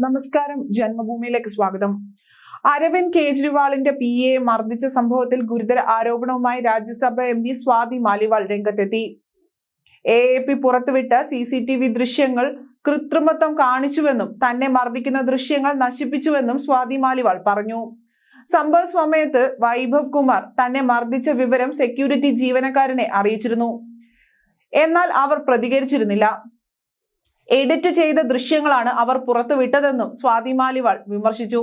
നമസ്കാരം, ജന്മഭൂമിയിലേക്ക് സ്വാഗതം. അരവിന്ദ് കേജ്രിവാളിന്റെ PA മർദ്ദിച്ച സംഭവത്തിൽ ഗുരുതര ആരോപണവുമായി രാജ്യസഭ MP സ്വാതി മാലിവാൾ രംഗത്തെത്തി. AAP പുറത്തുവിട്ട CCTV ദൃശ്യങ്ങൾ കൃത്രിമത്വം കാണിച്ചുവെന്നും തന്നെ മർദ്ദിക്കുന്ന ദൃശ്യങ്ങൾ നശിപ്പിച്ചുവെന്നും സ്വാതി മാലിവാൾ പറഞ്ഞു. സംഭവ സമയത്ത് വൈഭവ് കുമാർ തന്നെ മർദ്ദിച്ച വിവരം സെക്യൂരിറ്റി ജീവനക്കാരനെ അറിയിച്ചിരുന്നു. എന്നാൽ അവർ പ്രതികരിച്ചിരുന്നില്ല. എഡിറ്റ് ചെയ്ത ദൃശ്യങ്ങളാണ് അവർ പുറത്തുവിട്ടതെന്നും സ്വാതി മാലിവാൾ വിമർശിച്ചു.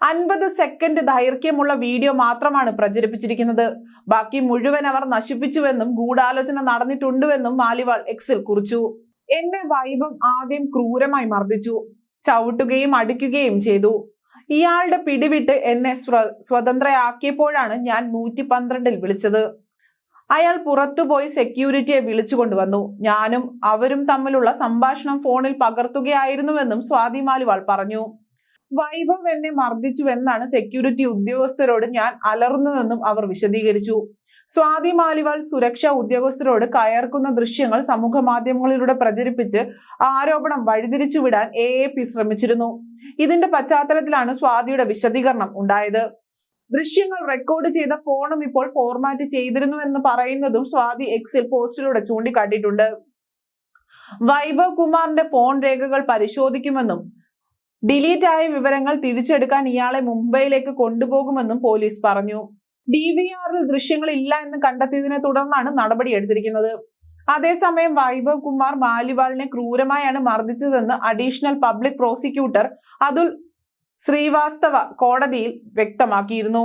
50 സെക്കൻഡ് ദൈർഘ്യമുള്ള വീഡിയോ മാത്രമാണ് പ്രചരിപ്പിച്ചിരിക്കുന്നത്. ബാക്കി മുഴുവൻ അവർ നശിപ്പിച്ചുവെന്നും ഗൂഢാലോചന നടന്നിട്ടുണ്ടെന്നും മാലിവാൾ എക്സിൽ കുറിച്ചു. എന്നെ വൈഭവ് ആദ്യം ക്രൂരമായി മർദ്ദിച്ചു, ചവിട്ടുകയും അടിക്കുകയും ചെയ്തു. ഇയാളുടെ പിടിവിട്ട് എന്നെ സ്വതന്ത്രയാക്കിയപ്പോഴാണ് ഞാൻ 112-ൽ വിളിച്ചത്. അയാൾ പുറത്തുപോയി സെക്യൂരിറ്റിയെ വിളിച്ചുകൊണ്ടുവന്നു. ഞാനും അവരും തമ്മിലുള്ള സംഭാഷണം ഫോണിൽ പകർത്തുകയായിരുന്നുവെന്നും സ്വാതി മാലിവാൾ പറഞ്ഞു. വൈഭവ് എന്നെ മർദ്ദിച്ചുവെന്നാണ് സെക്യൂരിറ്റി ഉദ്യോഗസ്ഥരോട് ഞാൻ അലർന്നതെന്നും അവർ വിശദീകരിച്ചു. സ്വാതി മാലിവാൾ സുരക്ഷാ ഉദ്യോഗസ്ഥരോട് കയർക്കുന്ന ദൃശ്യങ്ങൾ സമൂഹ മാധ്യമങ്ങളിലൂടെ പ്രചരിപ്പിച്ച് ആരോപണം വഴിതിരിച്ചുവിടാൻ AAP ശ്രമിച്ചിരുന്നു. ഇതിന്റെ പശ്ചാത്തലത്തിലാണ് സ്വാതിയുടെ വിശദീകരണം ഉണ്ടായത്. ദൃശ്യങ്ങൾ റെക്കോർഡ് ചെയ്ത ഫോണും ഇപ്പോൾ ഫോർമാറ്റ് ചെയ്തിരുന്നുവെന്ന് പറയുന്നതും സ്വാതി എക്സിൽ പോസ്റ്റിലൂടെ ചൂണ്ടിക്കാട്ടിയിട്ടുണ്ട്. വൈഭവ് കുമാറിന്റെ ഫോൺ രേഖകൾ പരിശോധിക്കുമെന്നും ഡിലീറ്റ് ആയ വിവരങ്ങൾ തിരിച്ചെടുക്കാൻ ഇയാളെ മുംബൈയിലേക്ക് കൊണ്ടുപോകുമെന്നും പോലീസ് പറഞ്ഞു. DVRൽ ദൃശ്യങ്ങൾ ഇല്ല എന്ന് കണ്ടെത്തിയതിനെ തുടർന്നാണ് നടപടിയെടുത്തിരിക്കുന്നത്. അതേസമയം വൈഭവ് കുമാർ മാലിവാളിനെ ക്രൂരമായാണ് മർദ്ദിച്ചതെന്ന് additional public prosecutor Atul Srivastava കോടതിയിൽ വ്യക്തമാക്കിയിരുന്നു.